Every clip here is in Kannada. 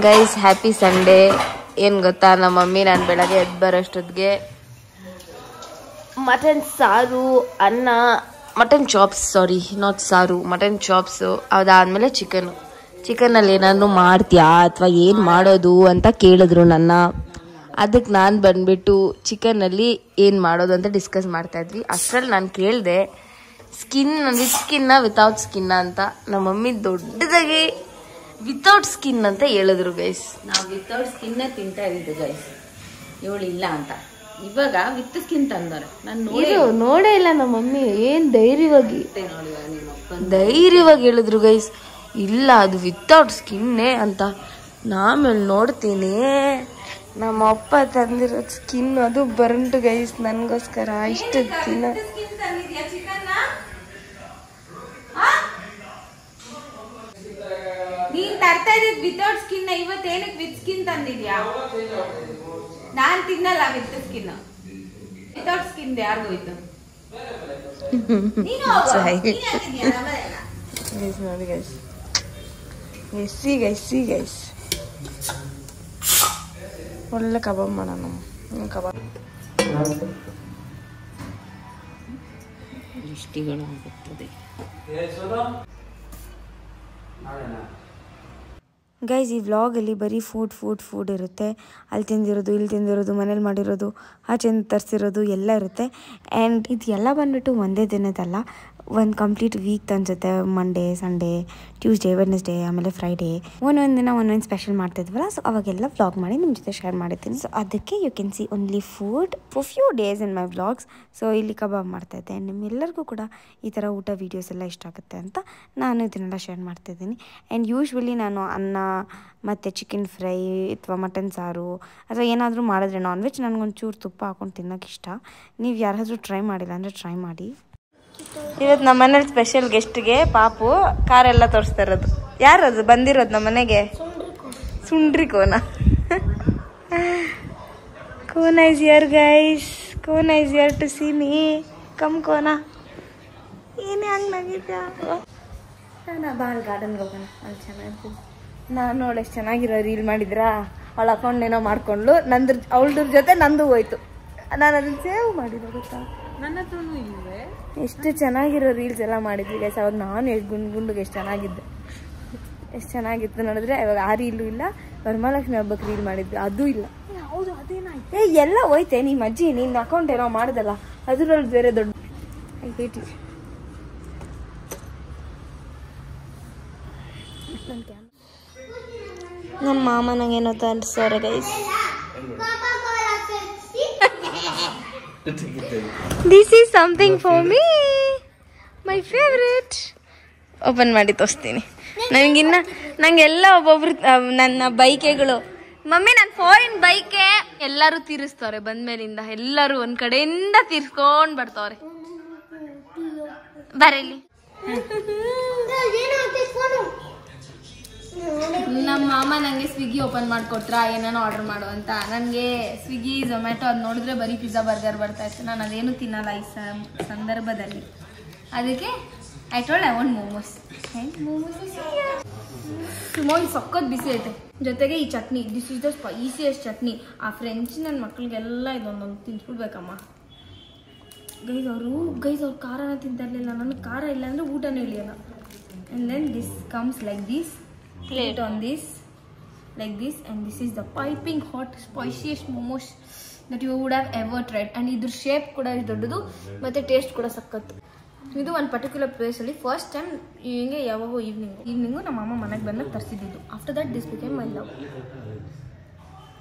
Guys happy Sunday. ಏನು ಗೊತ್ತಾ, ನಮ್ಮ ಮಮ್ಮಿ ನಾನು ಬೆಳಗ್ಗೆ ಎದ್ದು ಬರೋಷ್ಟೊತ್ತಿಗೆ ಮಟನ್ ಸಾರು, ಅನ್ನ, ಮಟನ್ ಚಾಪ್ಸ್, ಸಾರಿ ನಾಟ್ ಸಾರು, ಮಟನ್ ಚಾಪ್ಸು, ಅದಾದಮೇಲೆ ಚಿಕನಲ್ಲಿ ಏನಾದ್ರು ಮಾಡ್ತೀಯಾ ಅಥವಾ ಏನು ಮಾಡೋದು ಅಂತ ಕೇಳಿದ್ರು ನನ್ನ. ಅದಕ್ಕೆ ನಾನು ಬಂದ್ಬಿಟ್ಟು ಚಿಕನಲ್ಲಿ ಏನು ಮಾಡೋದು ಅಂತ ಡಿಸ್ಕಸ್ ಮಾಡ್ತಾಯಿದ್ವಿ. ಅಷ್ಟರಲ್ಲಿ ನಾನು ಕೇಳಿದೆ ವಿತ್ ಸ್ಕಿನ್ನ ವಿತೌಟ್ ಸ್ಕಿನ್ನ ಅಂತ. ನಮ್ಮ ಮಮ್ಮಿ ದೊಡ್ಡದಾಗಿ ವಿತೌಟ್ ಸ್ಕಿನ್ ಅಂತ ಹೇಳಿದ್ರು ಗೈಸ್. ನಾವು ವಿತೌಟ್ ಸ್ಕಿನ್ನೇ ತಿಂತಾ ಇದ್ದಿದ್ದು ಗೈಸ್, ಇವಳು ಇಲ್ಲ ಅಂತ. ಇವಾಗ ವಿತ್ ಸ್ಕಿನ್ ತಂದಾರೆ. ನಾನು ನೋಡೇ ಇಲ್ಲ ನಮ್ಮ ಮಮ್ಮಿ. ಏನು ಧೈರ್ಯವಾಗಿ ಹೇಳಿದ್ರು ಗೈಸ್, ಇಲ್ಲ ಅದು ವಿತೌಟ್ ಸ್ಕಿನ್ನೇ ಅಂತ. ನಾಮೇಲೆ ನೋಡ್ತೀನಿ ನಮ್ಮ ಅಪ್ಪ ತಂದಿರೋದು ಸ್ಕಿನ್, ಅದು ಬರ್ಂಟು ಗೈಸ್ ನನಗೋಸ್ಕರ ಇಷ್ಟು ದಿನ. ನೀನ್ ತರ್ತಾ ಇದ್ದಿದ್ ವಿತೌಟ್ ಸ್ಕಿನ್, ಇವತ್ತೇನಕ್ಕೆ ವಿತ್ ಸ್ಕಿನ್ ತಂದಿದ್ಯಾ? ನಾನ್ ತಿನ್ನಲ್ಲ ವಿತ್ ಸ್ಕಿನ್. ವಿತೌಟ್ ಸ್ಕಿನ್ ಯಾರಿಗೋಯ್ತು? ನೋಡಿ ಗೈಸ್, ಎಸ್ಸಿ ಗೈಸ್ ಒಳ್ಳೆ ಕಬಾಬ್ ಮಾಡೋಣ. ಕಬಾಬ್ ದೃಷ್ಟಿಗಳು ಆಗುತ್ತದೆ ಗೈಸ್. ಈ ವ್ಲಾಗಲ್ಲಿ ಬರೀ ಫುಡ್ ಇರುತ್ತೆ. ಅಲ್ಲಿ ತಿಂದಿರೋದು, ಇಲ್ಲಿ ತಿಂದಿರೋದು, ಮನೇಲಿ ಮಾಡಿರೋದು, ಆಚೆಯಿಂದ ತರಿಸಿರೋದು ಎಲ್ಲ ಇರುತ್ತೆ. ಆ್ಯಂಡ್ ಇದು ಎಲ್ಲ ಬಂದುಬಿಟ್ಟು ಒಂದೇ ದಿನದಲ್ಲ, ಒಂದು ಕಂಪ್ಲೀಟ್ ವೀಕ್ ಅನಿಸುತ್ತೆ. ಮಂಡೇ, ಸಂಡೇ, ಟ್ಯೂಸ್ಡೇ, ವೆಡ್ನೆಸ್ಡೇ, ಆಮೇಲೆ ಫ್ರೈಡೇ ಒಂದೊಂದು ದಿನ ಒಂದೊಂದು ಸ್ಪೆಷಲ್ ಮಾಡ್ತಾಯಿದ್ವಲ್ಲ. ಸೊ ಅವಾಗೆಲ್ಲ ವ್ಲಾಗ್ ಮಾಡಿ ನಿಮ್ಮ ಜೊತೆ ಶೇರ್ ಮಾಡಿರ್ತೀನಿ. ಸೊ ಅದಕ್ಕೆ you can see only food for few days in my vlogs. So ಇಲ್ಲಿ ಕಬಾಬ್ ಮಾಡ್ತಾಯಿದ್ದೆ. ನಿಮ್ಮೆಲ್ಲರಿಗೂ ಕೂಡ ಈ ಥರ ಊಟ ವೀಡಿಯೋಸ್ ಎಲ್ಲ ಇಷ್ಟ ಆಗುತ್ತೆ ಅಂತ ನಾನು ಇದನ್ನೆಲ್ಲ ಶೇರ್ ಮಾಡ್ತಾಯಿದ್ದೀನಿ. ಆ್ಯಂಡ್ ಯೂಶ್ವಲಿ ನಾನು ಅನ್ನ ಮತ್ತು ಚಿಕನ್ ಫ್ರೈ ಅಥವಾ ಮಟನ್ ಸಾರು ಅಥವಾ ಏನಾದರೂ ಮಾಡಿದ್ರೆ ನಾನ್ ವೆಜ್ ನನಗೊಂಚೂರು ತುಪ್ಪ ಹಾಕ್ಕೊಂಡು ತಿನ್ನೋಕೆ ಇಷ್ಟ. ನೀವು ಯಾರಾದರೂ ಟ್ರೈ ಮಾಡಿಲ್ಲ ಅಂದರೆ ಟ್ರೈ ಮಾಡಿ. ಇವತ್ತು ನಮ್ಮ ಮನೇಲಿ ಸ್ಪೆಷಲ್ ಗೆಸ್ಟ್ಗೆ ಪಾಪು ಕಾರೆಲ್ಲ ತೋರಿಸ್ತಾ ಇರೋದು. ಯಾರದು ಬಂದಿರೋದು ನಮ್ಮ ಮನೆಗೆ? ಸುಂಡ್ರಿ Kona. Kona is here guys, Kona is here to see me. Come Kona, ಏನೇ ಹಂಗಾಗಿದ್ಯಾ? ನಾನು ಬಾಲ್ ಗಾರ್ಡನ್ಗೆ ಹೋಗೋಣ, ಅಲ್ಲಿ ಚೆನ್ನಾಗಿರ್ತೀನಿ. ನಾನು ಅವಳು ಎಷ್ಟು ಚೆನ್ನಾಗಿರೋ ರೀಲ್ ಮಾಡಿದ್ರಾ, ಅವಳು ಅಕೌಂಟ್ ಏನೋ ಮಾಡ್ಕೊಂಡ್ಲು, ಅವಳದ್ರ ಜೊತೆ ನಂದು ಹೋಯ್ತು. ನಾನು ಅದನ್ನ ಸೇವ್ ಮಾಡಿದ್ದೆ ಗೊತ್ತಾ. ನನ್ನ ಹತ್ರನೂ ಇಲ್ವೇ? ಎಷ್ಟು ಚೆನ್ನಾಗಿರೋ ರೀಲ್ಸ್ ಎಲ್ಲ ಮಾಡಿದ್ವಿ ಗೈಸ್. ಅವಾಗ ನಾನು ಎಷ್ಟು ಗುಂಡಿಗೆ ಎಷ್ಟು ಚೆನ್ನಾಗಿದ್ದೆ, ಎಷ್ಟು ಚೆನ್ನಾಗಿತ್ತು ನೋಡಿದ್ರೆ. ಇವಾಗ ಆ ರೀಲು ಇಲ್ಲ. ವರಮಹಾಲಕ್ಷ್ಮಿ ಹಬ್ಬಕ್ಕೆ ರೀಲ್ ಮಾಡಿದ್ವಿ, ಅದು ಇಲ್ಲ. ಹೌದು, ಅದೇನಾಯ್ತು? ಎಲ್ಲ ಹೋಯ್ತೆ. ನಿಮ್ಮ ಅಜ್ಜಿ ನಿನ್ನ ಅಕೌಂಟ್ ಏನೋ ಮಾಡಿದಲ್ಲ, ಅದ್ರಲ್ಲಿ ಬೇರೆ ದೊಡ್ಡ ಐ ಹೇಟ್ ಇಟ್. ನಮ್ಮ ಮಾಮ ನಂಗೇನೋ ತರಿಸೋರೆ guys. This is something for me, my favorite. Open ಮಾಡಿ ತೋರಿಸ್ತೀನಿ. ನಂಗೆಲ್ಲ ಒಬ್ಬೊಬ್ರು ನನ್ನ ಬೈಕೆಗಳು. ಮಮ್ಮಿ ನನ್ನ ಫಾರಿನ್ ಬೈಕೆ ಎಲ್ಲರೂ ತೀರಿಸ್ತವ್ರೆ. ಬಂದ್ಮೇಲಿಂದ ಎಲ್ಲರೂ ಒಂದ್ ಕಡೆಯಿಂದ ತೀರ್ಸ್ಕೊಂಡ್ ಬರ್ತಾವ್ರೆ. ಬರಲಿ. ನಮ್ಮ ಮಾಮ ನನಗೆ ಸ್ವಿಗ್ಗಿ ಓಪನ್ ಮಾಡಿಕೊಟ್ರ ಏನೇನೋ ಆರ್ಡರ್ ಮಾಡು ಅಂತ. ನನಗೆ ಸ್ವಿಗ್ಗಿ ಝೊಮ್ಯಾಟೊ ಅದು ನೋಡಿದ್ರೆ ಬರೀ ಪಿಜ್ಜಾ ಬರ್ಗರ್ ಬರ್ತಾ ಇತ್ತು. ನಾನು ಅದೇನು ತಿನ್ನಲ್ಲ ಈ ಸಂದರ್ಭದಲ್ಲಿ. ಅದಕ್ಕೆ I told I want momos. Momos ಸಕ್ಕತ್ ಬಿಸಿ ಐತೆ. ಜೊತೆಗೆ ಈ chutney, this is the spiciest chutney. ಆ ಫ್ರೆಂಚ್ ನನ್ನ ಮಕ್ಕಳಿಗೆಲ್ಲ ಇದೊಂದೊಂದು ತಿನ್ಸ್ಬಿಡ್ಬೇಕಮ್ಮ. ಗೈಸ್ ಅವ್ರು ಖಾರನ ತಿಂತಾ ಇರಲಿಲ್ಲ. ನನಗೆ ಖಾರ ಇಲ್ಲ ಅಂದರೆ ಊಟನೇ ಇಳಿಯಲ್ಲ. And then this comes like this. Plate on this like this, and this is the piping hot spiciest momos that you would have ever tried. And iದ್ರ ಶೇಪ್ ಕೂಡ ದೊಡ್ಡದು ಮತ್ತೆ ಟೇಸ್ಟ್ ಕೂಡ ಸಕ್ಕತ್ತು. ಇದು ಒಂದು ಪರ್ಟಿಕ್ಯುಲರ್ ಪ್ಲೇಸಲ್ಲಿ ಫಸ್ಟ್ ಟೈಮ್ ಹಿಂಗೆ ಯಾವಾಗೋ ಈವ್ನಿಂಗು ನಮ್ಮ ಅಮ್ಮ ಮನೆಗೆ ಬಂದಾಗ ತರಿಸಿದ್ದು. After that this became my love.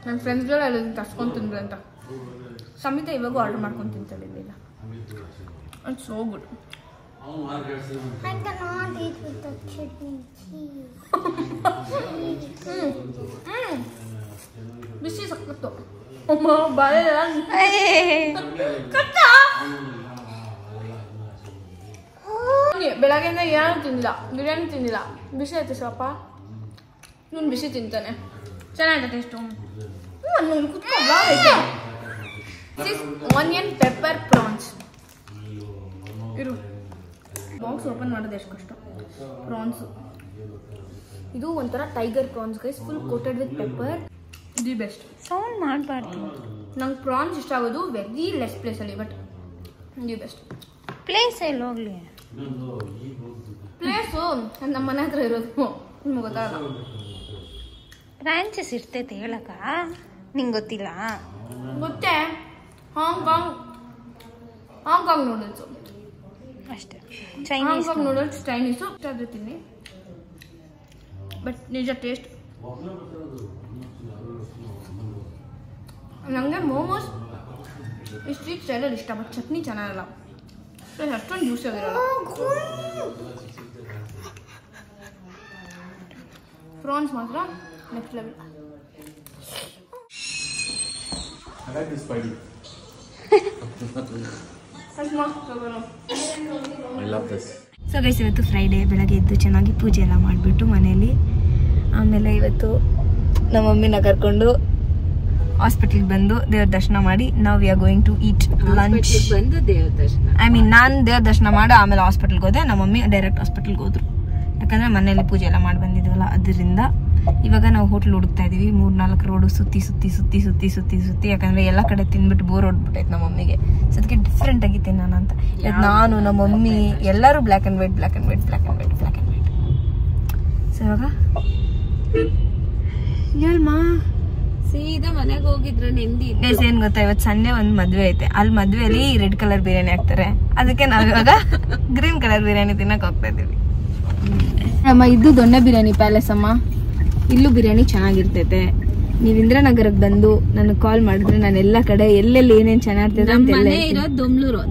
ನನ್ನ ಫ್ರೆಂಡ್ಸ್ಗಳು ಅಲ್ಲಿ ತರ್ಸ್ಕೊಂಡು ತಿಂದ್ರು ಅಂತ ಸಮೇತ ಇವಾಗೂ ಆರ್ಡರ್ ಮಾಡ್ಕೊಂಡು ತಿಂತಾಳಿಲ್ಲ. It's so good. I cannot eat with the chutney. ಬಿಸಿ ಸಕ್ಕತ್ತು. ಬಾಳೆ ಬೆಳಗ್ಗೆಯಿಂದ ಏನು ತಿಂದಿಲ್ಲ, ಬಿರಿಯಾನಿ ತಿಂದಿಲ್ಲ. ಬಿಸಿ ಆಯ್ತು ಸ್ವಲ್ಪ. ಇವನು ಬಿಸಿ ತಿಂತಾನೆ. ಚೆನ್ನಾಗಿದೆ ಟೇಸ್ಟು. Onion pepper prawns. ಇರು ಬಾಕ್ಸ್ ಓಪನ್ ಮಾಡೋದು ಎಷ್ಟು ಕಷ್ಟ. ಪ್ರಾನ್ಸು ಇದು ಒಂಥರ tiger prawns guys, full coated with pepper. The best. Sound ಮಾಡಬಾರ್ದು. ನಂಗೆ ಪ್ರಾನ್ಸ್ ಇಷ್ಟ ಆಗೋದು ವೆರಿ ಲೆಸ್ ಪ್ಲೇಸಲ್ಲಿ, ಬಟ್ ದಿ ಬೆಸ್ಟ್. ಪ್ಲೇಸ್ ಎಲ್ಲಿ ಹೋಗ್ಲಿ? ಪ್ಲೇಸು ನಮ್ಮ ಮನೆ ಹತ್ರ ಇರೋದು, ನಿಮ್ಗೆ ಗೊತ್ತಾಗಲ್ಲ. ಫ್ರಾಂಚೈಸ್ ಇರ್ತೈತೆ ಹೇಳಕ್ಕ, ನಿಂಗೆ ಗೊತ್ತಿಲ್ಲ? ಗೊತ್ತೇ, ಹಾಂಗ್ಕಾಂಗ್ ನೂಡಲ್ಸು ಅಷ್ಟೇ. ಹಾಂಗ್ಕಾಂಗ್ ನೂಡಲ್ಸ್ ಚೈನೀಸು ಇಷ್ಟ ತಿನ್ನಿ, ಬಟ್ ನಿಜ ಟೇಸ್ಟ್. ನನಗೆ ಮೋಮೋಸ್ ಈ ಸ್ಟ್ರೀಟ್ ಸ್ಟೈಲಲ್ಲಿ ಇಷ್ಟ, ಬಟ್ ಚಟ್ನಿ ಚೆನ್ನಾಗಿರಲ್ಲ, ಅಷ್ಟೊಂದು ಜ್ಯೂಸ್ ಆಗಿರಲ್ಲ. ಪ್ರಾನ್ಸ್ ಮಾತ್ರ ನೆಕ್ಸ್ಟ್ ಲೆವೆಲ್. ಸೊ ಗೈಸ್, ಇವತ್ತು ಫ್ರೈಡೇ. ಬೆಳಗ್ಗೆ ಎದ್ದು ಚೆನ್ನಾಗಿ ಪೂಜೆ ಎಲ್ಲ ಮಾಡಿಬಿಟ್ಟು ಮನೇಲಿ, ಆಮೇಲೆ ಇವತ್ತು ನಮ್ಮ ಮಮ್ಮಿನ ಕರ್ಕೊಂಡು ಹಾಸ್ಪಿಟಲ್ಗೆ ಬಂದು ದೇವ್ರ ದರ್ಶನ ಮಾಡಿ ನಾವು we are going to eat lunch. ನಾನು ದೇವ್ರ ದರ್ಶನ ಮಾಡಿ ಆಮೇಲೆ ಹಾಸ್ಪಿಟಲ್ಗೆ ಹೋದೆ. ನಮ್ಮ ಮಮ್ಮಿ ಡೈರೆಕ್ಟ್ ಹಾಸ್ಪಿಟಲ್ಗೆ ಹೋದ್ರು, ಯಾಕಂದರೆ ಮನೇಲಿ ಪೂಜೆ ಎಲ್ಲ ಮಾಡಿ ಬಂದಿದ್ವಲ್ಲ. ಅದರಿಂದ ಇವಾಗ ನಾವು ಹೋಟ್ಲ್ ಹುಡುಕ್ತಾ ಇದೀವಿ. 3-4 ರೋಡು ಸುತ್ತಿ ಸುತ್ತಿ ಸುತ್ತಿ ಸುತ್ತಿ ಸುತ್ತಿ ಸುತ್ತಿ ಯಾಕಂದರೆ ಎಲ್ಲ ಕಡೆ ತಿಂದ್ಬಿಟ್ಟು ಬೋರ್ ಹೊಡ್ಬಿಟ್ಟೈತೆ ನಮ್ಮ ಮಮ್ಮಿಗೆ. ಸೊ ಅದಕ್ಕೆ ಡಿಫ್ರೆಂಟ್ ಆಗಿ ತಿನ್ನೋಣ ಅಂತ ನಾನು, ನಮ್ಮ ಮಮ್ಮಿ ಎಲ್ಲರೂ black and white black and white black and white black and white. So ಇವಾಗ ಹೇಳ್ಮಾ ಸೀದಾ ಮನೆಗೆ ಹೋಗಿದ್ರೆ ನೆಮ್ಮದಿ. ಗೈಸ್ ಏನ್ ಗೊತ್ತಾ, ಇವತ್ತು ಸಂಡೇ ಒಂದು ಮದ್ವೆ ಐತೆ. ಅಲ್ಲಿ ಮದ್ವೆಯಲ್ಲಿ ರೆಡ್ ಕಲರ್ ಬಿರಿಯಾನಿ ಹಾಕ್ತಾರೆ, ಅದಕ್ಕೆ ನಾವ್ ಇವಾಗ ಗ್ರೀನ್ ಕಲರ್ ಬಿರಿಯಾನಿ ತಿನ್ನಕ್ ಹೋಗ್ತಾ ಇದೀವಿ. ಅಮ್ಮ ಇದು ದೊಣ್ಣೆ ಬಿರಿಯಾನಿ ಪ್ಯಾಲೇಸ್ ಅಮ್ಮ, ಇಲ್ಲೂ ಬಿರಿಯಾನಿ ಚೆನ್ನಾಗಿರ್ತೈತೆ. ನೀವು ಇಂದ್ರನಗರಕ್ಕೆ ಬಂದು ನನಗೆ ಕಾಲ್ ಮಾಡಿದ್ರೆ ನಾನು ಎಲ್ಲ ಕಡೆ ಎಲ್ಲೆಲ್ಲಿ ಏನೇನ್ ಚೆನ್ನಾಗಿರ್ತದೆ ಅಂತ ಎಲ್ಲ. ಇರೋದು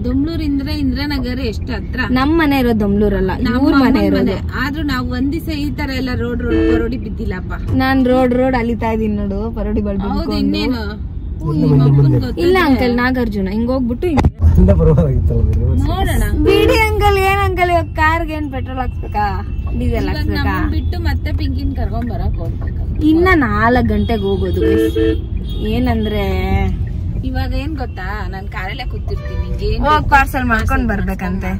ದೊಮ್ಲೂರಿಂದ ಇಂದ್ರನಗರ ಎಷ್ಟು ಹತ್ರ. ನಮ್ಮ ಮನೆ ಇರೋದು ದೊಮ್ಲೂರಲ್ಲ, ಇವ್ರ ಮನೆ ಇರೋದು. ಆದ್ರೂ ನಾವು ಒಂದ್ ದಿವಸ ಈ ತರ ಎಲ್ಲ ರೋಡ್ ಪರೋಡಿ ಬಿದ್ದಿಲ್ಲಪ್ಪ. ನಾನ್ ರೋಡ್ ಅಲಿತಾ ಇದೀನಿ ನೋಡು, ಪರೋಡಿ ಹೌದು, ಇನ್ನೇನು ಇಲ್ಲ ಅಂಕಲ್ ನಾಗಾರ್ಜುನ ಹಿಂಗ್ ಹೋಗ್ಬಿಟ್ಟು ನೋಡೋಣ. ಬಿಡಿ ಅಂಕಲ್, ಏನ್ ಅಂಕಲ್ ಇವಾಗ ಕಾರ್ಗೆ ಏನ್ ಪೆಟ್ರೋಲ್ ಹಾಕ್ಸ್ಬೇಕಾ, ಡೀಸೆಲ್ ಹಾಕ್ಸ್ಬೇಕಾ? ಬಿಟ್ಟು ಮತ್ತೆ ಪಿಂಕಿನ್ ಕರ್ಕೊಂಡ್ ಬರಕ್ ಹೋಗ್ಬೇಕು. ಇನ್ನ 4 ಗಂಟೆಗೆ ಹೋಗೋದು. ಏನಂದ್ರೆ ಇವಾಗ ಏನ್ ಗೊತ್ತಾ, ನಾನ್ ಕಾರಲ್ಲೇ ಕೂತಿರ್ತೀನಿ, ಪಾರ್ಸಲ್ ಮಾಡ್ಕೊಂಡ್ ಬರ್ಬೇಕಂತೆ.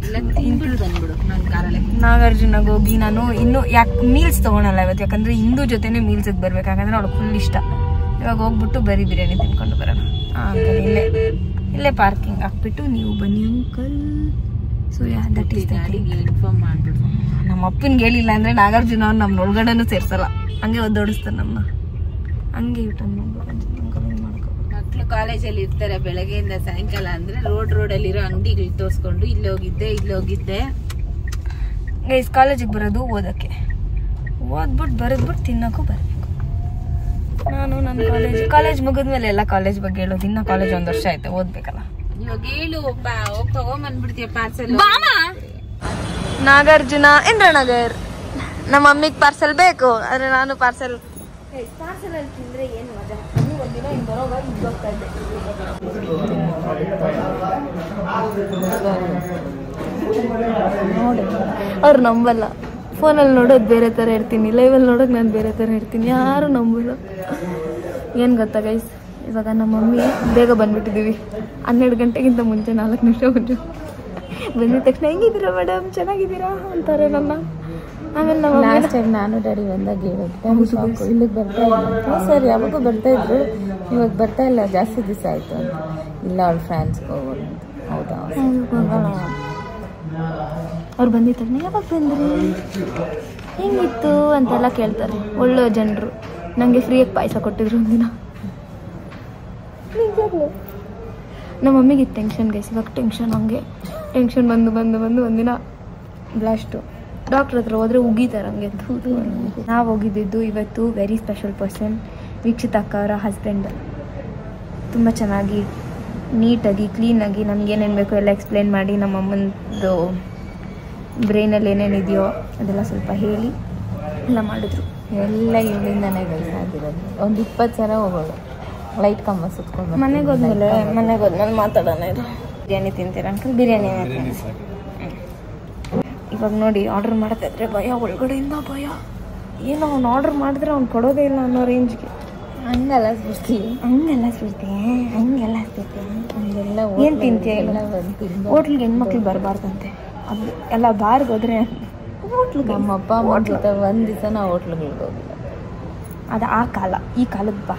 ಇಲ್ಲ ತಿನ್ಬಿಟ್ಟು ಬಂದ್ಬಿಡು. ನಾನ್ ಕಾರಲ್ಲೇ ನಾಗಾರ್ಜುನಾಗ ಹೋಗಿ ನಾನು ಇನ್ನು ಯಾಕೆ ಮೀಲ್ಸ್ ತಗೊಳಲ್ಲ ಇವತ್ತು, ಯಾಕಂದ್ರೆ ಇಂದು ಜೊತೆನೆ ಮೀಲ್ಸ್ ಬರ್ಬೇಕಾಗಂದ್ರೆ ಅವ್ಳಿಗೆ ಫುಲ್ ಇಷ್ಟ. ಇವಾಗ ಹೋಗ್ಬಿಟ್ಟು ಬರೀ ಬಿರಿಯಾನಿ ತಿನ್ಕೊಂಡು ಬರೋಣ. ಅಂಕಲ್ ಇಲ್ಲೇ ಪಾರ್ಕಿಂಗ್ ಹಾಕ್ಬಿಟ್ಟು ನೀವು ಬನ್ನಿ ಅಂಕಲ್. ಸೊ ದಟ್ ಈಸ್ ಗಾಡಿಗೆ ಇನ್ಫಾರ್ಮ್ ಮಾಡ್ಬಿಡು. ನಮ್ಮ ಅಪ್ಪನ್ಗೆ ಹೇಳಿಲ್ಲ ಅಂದ್ರೆ ನಾಗಾರ್ಜುನ ಅವ್ರು ನಮ್ಮ ಒಳಗಡೆನೂ ಸೇರ್ಸಲ್ಲ, ಹಂಗೆ ಒದ್ದೋಡಿಸ್ತಾರೆ ನಮ್ಮ. ಹಂಗೆ ಯೂಟರ್ನ್ ಮಕ್ಳು ಕಾಲೇಜಲ್ಲಿ ಇರ್ತಾರೆ ಬೆಳಗ್ಗೆಯಿಂದ ಸಾಯಂಕಾಲ ಅಂದ್ರೆ ರೋಡಲ್ಲಿರೋ ಅಂಗಡಿಗಳು ತೋರ್ಸ್ಕೊಂಡು ಇಲ್ಲಿ ಹೋಗಿದ್ದೆ. ಗೈಸ್ ಕಾಲೇಜಿಗೆ ಬರೋದು ಓದಕ್ಕೆ, ಓದ್ಬಿಟ್ಟು ಬರೆದ್ಬಿಟ್ಟು ತಿನ್ನೋಕ್ಕೂ ಬರಬೇಕು. ನಾನು ನನ್ನ ಕಾಲೇಜ್ ಮುಗಿದ್ಮೇಲೆ ಎಲ್ಲ ಕಾಲೇಜ್ ಬಗ್ಗೆ ಹೇಳೋದು. ಇನ್ನ ಕಾಲೇಜ್ 1 ವರ್ಷ ಆಯ್ತು, ಓದ್ಬೇಕಲ್ಲ. ಇವಾಗ ಹೇಳು, ಹೋಗಿ ತಗೊಂಬಂದ್ಬಿಡ್ತೀಯ ಪಾರ್ಸಲ್. ನಾಗಾರ್ಜುನ ಇಂದ್ರನಗರ್, ನಮ್ಮ ಮಮ್ಮಿಗೆ ಪಾರ್ಸಲ್ ಬೇಕು. ಆದ್ರೆ ನಾನು ಪಾರ್ಸಲ್ ಅಲ್ಲಿ ತಿಂದ್ರೆ ಏನು ಮಜಾ. ಒಂದಿನ ಹಿಂಗೆ ಬರೋವಾಗ ಹಿಂಗೆ ಹೋಗ್ತಾ ಇದ್ದೆ. ನೋಡಿ ಅವ್ರು ನಂಬಲ್ಲ. ಫೋನಲ್ಲಿ ನೋಡೋದು ಬೇರೆ ಥರ ಇರ್ತೀನಿ, ಲೈವಲ್ಲಿ ನೋಡೋಕೆ ನಾನು ಬೇರೆ ಥರ ಇರ್ತೀನಿ, ಯಾರು ನಂಬಲ್ಲ. ಏನು ಗೊತ್ತಾ ಗೈಸ್, ಇವಾಗ ನಮ್ಮ ಮಮ್ಮಿ ಬೇಗ ಬಂದ್ಬಿಟ್ಟಿದ್ದೀವಿ. 12 ಗಂಟೆಗಿಂತ ಮುಂಚೆ 4 ನಿಮಿಷ ಮುಂಚೆ ಬಂದಿದ ತಕ್ಷಣ ಹೆಂಗಿದ್ದೀರಾ ಮೇಡಮ್, ಚೆನ್ನಾಗಿದ್ದೀರಾ ಅಂತಾರೆ ನನ್ನ. ಆಮೇಲೆ ನಮ್ಮ ಲಾಸ್ಟ್ ಟೈಮ್ ನಾನು ಡ್ಯಾಡಿ ಬಂದಾಗ ಹೇಳಿದ್ದೆ ಇಲ್ಲಿಗೆ ಬರ್ತಾ ಇಲ್ಲ ಸರ್, ಯಾವಾಗೂ ಬರ್ತಾ ಇದ್ರು, ಇವಾಗ ಬರ್ತಾ ಇಲ್ಲ, ಜಾಸ್ತಿ ದಿವಸ ಆಯ್ತು ಅಂತ. ಇಲ್ಲ ಅವ್ರ ಫ್ರೆಂಡ್ಸ್ಗೆ ಹೋಗೋದು. ಹೌದಾ, ಅವ್ರು ಬಂದಿದ ತಕ್ಷಣ ಯಾವಾಗ ಬಂದ್ರಿ, ಹೆಂಗಿತ್ತು ಅಂತೆಲ್ಲ ಕೇಳ್ತಾರೆ. ಒಳ್ಳೆ ಜನರು. ನನಗೆ ಫ್ರೀಯಾಗಿ ಪಾಯಸ ಕೊಟ್ಟಿದ್ರು ಒಂದಿನ. ನಮ್ಮ ಮಮ್ಮಿಗೆ ಟೆನ್ಷನ್ ಗೈಸ್, ಇವಾಗ ಟೆನ್ಷನ್ ಬಂದು ಒಂದಿನ ಬ್ಲಾಸ್ಟು. ಡಾಕ್ಟ್ರ್ ಹತ್ರ ಹೋದ್ರೆ ಉಗಿತಾರೆ ಹಂಗೆ. ನಾವು ಹೋಗಿದ್ದು ಇವತ್ತು ವೆರಿ ಸ್ಪೆಷಲ್ ಪರ್ಸನ್, ವೀಕ್ಷಿತ ಅಕ್ಕ ಅವರ ಹಸ್ಬೆಂಡ್. ತುಂಬ ಚೆನ್ನಾಗಿ ನೀಟಾಗಿ ಕ್ಲೀನಾಗಿ ನಮ್ಗೇನೇನು ಬೇಕೋ ಎಲ್ಲ ಎಕ್ಸ್ಪ್ಲೇನ್ ಮಾಡಿ, ನಮ್ಮ ಅಮ್ಮನದು ಬ್ರೈನಲ್ಲಿ ಏನೇನಿದೆಯೋ ಅದೆಲ್ಲ ಸ್ವಲ್ಪ ಹೇಳಿ ಎಲ್ಲ ಮಾಡಿದ್ರು. ಎಲ್ಲ ಇಲ್ಲಿಂದಾನೇ ಕೆಲಸ ಆಗಿರೋದು. ಒಂದು 20 ಸಲ ಹೋಗೋದು, ಲೈಟ್ ಕಂಬ ಸುತ್ಕೊಂಡು. ಮನೆಗೆ ಹೋದ್ಮೇಲೆ ಮಾತಾಡೋಣ. ಇದು ಬಿರಿಯಾನಿ ತಿಂತೀರ ಅಂಕಲ್? ಬಿರಿಯಾನಿ ಇವಾಗ ನೋಡಿ ಆರ್ಡರ್ ಮಾಡ್ತಾ ಇದ್ರೆ ಭಯ, ಒಳಗಡೆಯಿಂದ ಭಯ. ಏನೋ ಅವ್ನು ಆರ್ಡರ್ ಮಾಡಿದ್ರೆ ಅವ್ನು ಕೊಡೋದೇ ಇಲ್ಲ ಅನ್ನೋ ರೇಂಜ್ಗೆ. ಹಂಗೆಲ್ಲ ಸ್ಫೂರ್ತಿ ಹಂಗೆಲ್ಲ ಏನು ತಿಂತೀಯ? ಹೋಟ್ಲಿಗೆ ಹೆಣ್ಮಕ್ಳು ಬರಬಾರ್ದಂತೆ, ಅದು ಎಲ್ಲ ಬಾರ್ಗೆ ಹೋದ್ರೆ ಹೋಟ್ಲು ನಮ್ಮ ಅಪ್ಪ ಅಮ್ಮ ಜೊತೆ ಒಂದು ದಿವಸ ನಾವು ಹೋಟ್ಲುಗಳಿಗೆ ಹೋಗಿಲ್ಲ. ಅದು ಆ ಕಾಲ. ಈ ಕಾಲಕ್ಕೆ ಬಾ.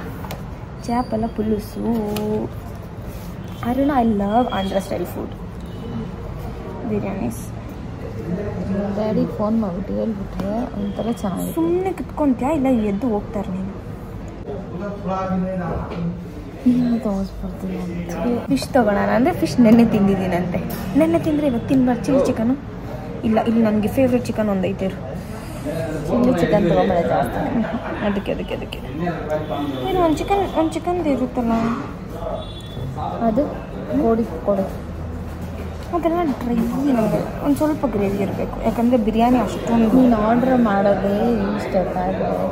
ಚಾಪಲ ಪುಲುಸು. Aruna, I love Andhra style food. Biryanis. Daddy phone ಮಾಡಿಬಿಟ್ಟು ಹೇಳ್ಬಿಟ್ರೆ ಒಂಥರ ಚೆನ್ನಾಗಿ. ಸುಮ್ಮನೆ ಕುತ್ಕೊಂತೀಯಾ ಇಲ್ಲ ಎದ್ದು ಹೋಗ್ತಾರೆ ನೀನು? ತೋರಿಸ್ಬಿಡ್ತೀನಿ. ಫಿಶ್ ತೊಗೊಳೋಣ ಅಂದರೆ ಫಿಶ್ ನೆನ್ನೆ ತಿಂದಿದ್ದೀನಂತೆ. ನೆನ್ನೆ ತಿಂದರೆ ಇವತ್ತು ತಿನ್ಬಾರ್ದು. ಚಿಲ್ಲಿ ಚಿಕನು ಇಲ್ಲ, ಇಲ್ಲಿ ನನಗೆ ಫೇವ್ರೆಟ್ ಚಿಕನ್ ಒಂದು ಐತೆ. ಚಿಲ್ಲಿ ಚಿಕನ್ ತೊಗೊಂಬೇಡ ಜಾಸ್ತಿ. ಅದಕ್ಕೆ ಏನು ಒಂದು ಚಿಕನ್ದು ಇರುತ್ತಲ್ಲ ಅದು ಕೋಡಿ ಅದೆಲ್ಲ ಡ್ರೈ. ನಮಗೆ ಒಂದು ಸ್ವಲ್ಪ ಗ್ರೇವಿ ಇರಬೇಕು, ಯಾಕಂದರೆ ಬಿರಿಯಾನಿ ಅಷ್ಟೊಂದು. ನೀನು ಆರ್ಡ್ರ್ ಮಾಡೋದೇ ಇಷ್ಟ.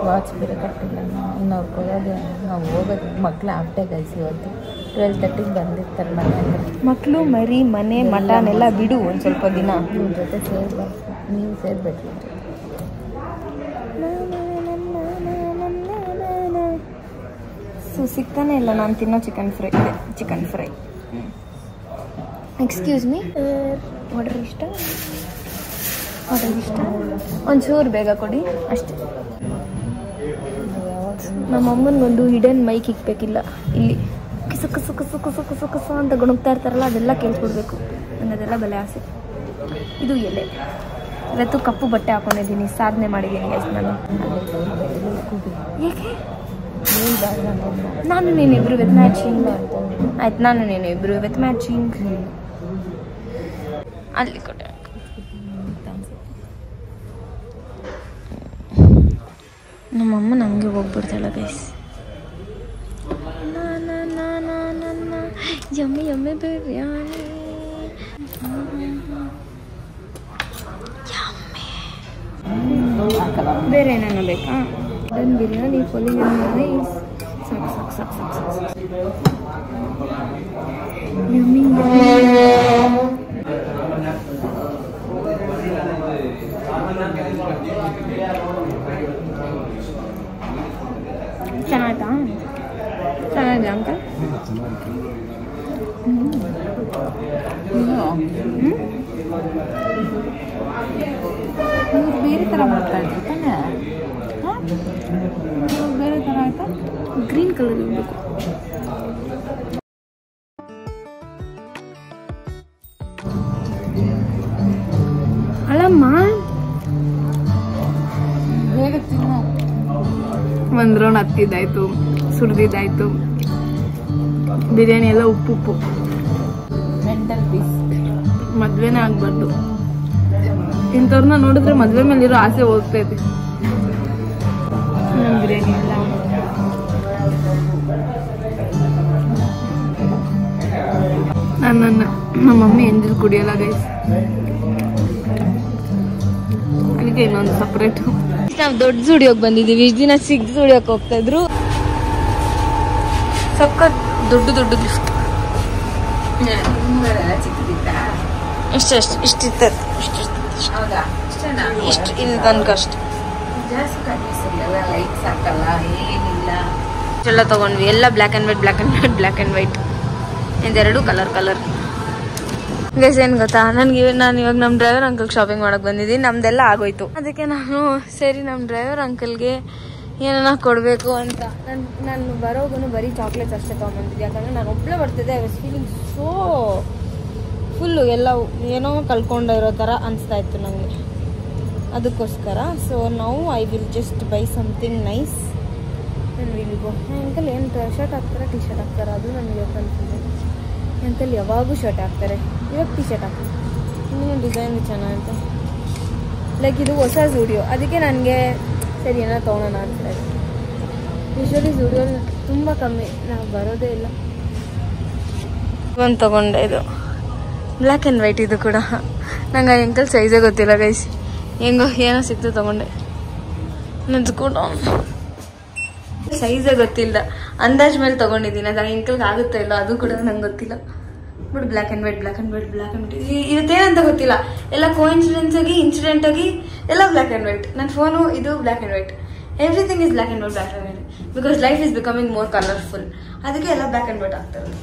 ವಾಚ್ ಬೇರೆ ಕಟ್ಟಿಲ್ಲ. ಇನ್ನು ಅವ್ರು ಕೊಡೋದೇ. ನಾವು ಹೋಗೋದು ಮಕ್ಕಳು ಆಫ್ಟೇ ಗೈಸ್. ಇವತ್ತು 12:30 ಬಂದಿರ್ತಾರೆ ಮನೆಯಲ್ಲಿ. ಮಕ್ಕಳು ಮರಿ ಮನೆ ಮಟನ್ ಎಲ್ಲ ಬಿಡು ಒಂದು ಸ್ವಲ್ಪ ದಿನ. ನಿಮ್ಮ ಜೊತೆ ಸೇರ್ಬಾರ್ದು, ನೀವು ಸೇರ್ಬೇಕು. ಸೊ ಸಿಗ್ತಾನೆ ಇಲ್ಲ ನಾನು ತಿನ್ನೋ chicken fry. Excuse me, order ಇಷ್ಟ ಒಂಚೂರು ಬೇಗ ಕೊಡಿ ಅಷ್ಟೇ. ನಮ್ಮ ಅಮ್ಮನಿಗೊಂದು ಹಿಡನ್ ಮೈಕ್ ಇಕ್ಬೇಕಿಲ್ಲ. ಇಲ್ಲಿ ಕಿಸು ಕಸು ಕಸು ಕಸು ಕಸು ಕಸು ಅಂತ ಗುಣಗ್ತಾ ಇರ್ತಾರಲ್ಲ, ಅದೆಲ್ಲ ಕೇಳಿಸ್ಕೊಡ್ಬೇಕು. ನನಗದೆಲ್ಲ ಬಲೆ ಆಸೆ. ಇದು ಎಲೆ. ಇವತ್ತು ಕಪ್ಪು ಬಟ್ಟೆ ಹಾಕೊಂಡಿದ್ದೀನಿ, ಸಾಧನೆ ಮಾಡಿದ್ದೀನಿ ಗೈಸ್ ನಾನು. ಏಕೆ? ನಾನು ನೀನು ಇಬ್ರು ವಿತ್ ಮ್ಯಾಚಿಂಗ್. ಆಯ್ತು, ನಾನು ನೀನು ಇಬ್ರು ವಿತ್ ಮ್ಯಾಚಿಂಗ್. ಅಲ್ಲಿ ಕೊಟ್ಟೆ. ನಮ್ಮಮ್ಮ ನನಗೆ ಹೋಗ್ಬಿಡ್ತಾಳೆ ಗೈಸ್. ಯಮ್ಮಿ ಬಿರಿಯಾನಿ. ಬೇರೆ ಏನೇನೋ ಬೇಕಾ? Chicken biryani full nice. ಸಾಕು. ಯಮ್ಮಿ. ಚೆನ್ನಾಗಿದೆ ಅಂಕಲ್. ಬೇರೆ ಥರ ಮಾಡ್ತಾ ಇದ್ರು ತಾನೆ. ಬೇರೆ ಥರ ಆಯ್ತಾ? ಗ್ರೀನ್ ಕಲರ್ ಇರಬೇಕು. ಅಲ್ಲಮ್ಮ ಬೇಗ ತಿನ್ನು. ಒಂದು ರೌಂಡ್ ಹತ್ತಿದ್ದಾಯ್ತು, ಸುರಿದಿದ್ದಾಯ್ತು. ಬಿರಿಯಾನಿ ಎಲ್ಲ ಉಪ್ಪು. Mental piece. ಮದ್ವೆನೇ ಆಗ್ಬಾರ್ದು. ಇಂಥವ್ರನ್ನ ನೋಡಿದ್ರೆ ಮದ್ವೆ ಮೇಲಿರೋ ಆಸೆ ಹೋಗ್ತೈತೆ. ಬಿರಿಯಾನಿ ಎಲ್ಲ ನಮ್ಮ ಮಮ್ಮಿ ಎಂದಿಲ್ ಕುಡಿಯಲ್ಲ ಗೈಸ್, ಅದಕ್ಕೆ ಇನ್ನೊಂದು ಸಪ್ರೇಟು. ನಾವು ದೊಡ್ಡ ಸ್ಟುಡಿಯೋಗೆ ಬಂದಿದ್ದೀವಿ. ಇಷ್ಟು ದಿನ ಸಿಗ್ ಸ್ಟುಡಿಯೋಕ್ಕೆ ಹೋಗ್ತಾ ಇದ್ರು. ಸಖತ್ ದೊಡ್ಡ ಗಿಫ್ಟ್. ಇಷ್ಟಿತ್ತು ಇಷ್ಟು ಇಲ್ಲಿ ತನಕ ಅಷ್ಟು ಎಲ್ಲ ತಗೊಂಡ್ವಿ. ಎಲ್ಲ ಬ್ಲ್ಯಾಕ್ ಆ್ಯಂಡ್ ವೈಟ್ ಇದೆರಡು ಕಲರ್. ಗೈಸ್ ಏನು ಗೊತ್ತಾ, ನಾನು ಇವಾಗ ನಮ್ಮ ಡ್ರೈವರ್ ಅಂಕಲ್ಗೆ ಶಾಪಿಂಗ್ ಮಾಡಕ್ಕೆ ಬಂದಿದ್ದೀನಿ. ನಮ್ದೆಲ್ಲ ಆಗೋಯ್ತು. ಅದಕ್ಕೆ ನಾನು ಸರಿ ನಮ್ಮ ಡ್ರೈವರ್ ಅಂಕಲ್ಗೆ ಏನಾರ ಕೊಡಬೇಕು ಅಂತ ನಾನು ಬರೋಗೂ ಬರೀ ಚಾಕ್ಲೇಟ್ಸ್ ಅಷ್ಟೇ ತೊಗೊಂಬಂದಿದ್ದೆ. ಯಾಕಂದರೆ ನಾನು ಒಬ್ಬಳೇ ಬರ್ತಿದ್ದೆ. I was feeling so full ಎಲ್ಲ ಏನೋ ಕಳ್ಕೊಂಡಿರೋ ಥರ ಅನಿಸ್ತಾ ಇತ್ತು ನನಗೆ. ಅದಕ್ಕೋಸ್ಕರ ಸೊ ನಾವು I will just by something nice and will go. Uncle ಏನು ಶರ್ಟ್ ಹಾಕ್ತಾರೆ, ಟಿ ಶರ್ಟ್ ಹಾಕ್ತಾರೆ? ಅದು ನನಗೆ ಕನ್ಫ್ಯೂಷನ್. ಅಂಕಲ್ ಯಾವಾಗೂ ಶರ್ಟ್ ಹಾಕ್ತಾರೆ, ಇವಾಗ ಟಿ ಶರ್ಟ್ ಹಾಕ್ತಾರೆ. ಇನ್ನೂ ಡಿಸೈನ್ ಚೆನ್ನಾಗಿರುತ್ತೆ. ಲೈಕ್ ಇದು ಹೊಸ ಸ್ಟುಡಿಯೋ, ಅದಕ್ಕೆ ನನಗೆ ಸರಿ ಏನೋ ತೊಗೊಳೋಣ ಅನ್ಸ್ತಾ ಇದೆ. ಯೂಶ್ವಲಿ ಸ್ಟುಡಿಯೋಲಿ ತುಂಬ ಕಮ್ಮಿ, ನಾವು ಬರೋದೇ ಇಲ್ಲ. ಒಂದು ತೊಗೊಂಡೆ, ಇದು ಬ್ಲ್ಯಾಕ್ ಆ್ಯಂಡ್ ವೈಟ್. ಇದು ಕೂಡ ನಂಗೆ ಅಂಕಲ್ ಸೈಜೇ ಗೊತ್ತಿಲ್ಲ ಗೈಸ್, ಹೆಂಗೋ ಏನೋ ಸಿಕ್ತು ತೊಗೊಂಡೆ. ನೆನ್ಸ್ಕೊಂಡು ಸೈಜೇ ಗೊತ್ತಿಲ್ಲ, ಅಂದಾಜ್ ಮೇಲೆ ತೊಗೊಂಡಿದ್ದೀನಿ. ಅದು ಅಂಕಲ್ಗೆ ಆಗುತ್ತಾ ಇಲ್ಲ ಅದು ಕೂಡ ನಂಗೆ ಗೊತ್ತಿಲ್ಲ. ಬಟ್ ಬ್ಲ್ಯಾಕ್ ಆ್ಯಂಡ್ ವೈಟ್ ಇರುತ್ತೇನಂತ ಗೊತ್ತಿಲ್ಲ. ಎಲ್ಲ ಕೋಇನ್ಸಿಡೆನ್ಸ್ ಆಗಿ ಇನ್ಸಿಡೆಂಟ್ ಆಗಿ ಎಲ್ಲ ಬ್ಲ್ಯಾಕ್ ಆ್ಯಂಡ್ ವೈಟ್. ನನ್ನ ಫೋನು ಇದು black and white. Everything is black and white because life is becoming more colourful. ಅದಕ್ಕೆ ಎಲ್ಲ ಬ್ಲ್ಯಾಕ್ ಆ್ಯಂಡ್ ವೈಟ್ ಆಗ್ತಾ ಇರೋದು.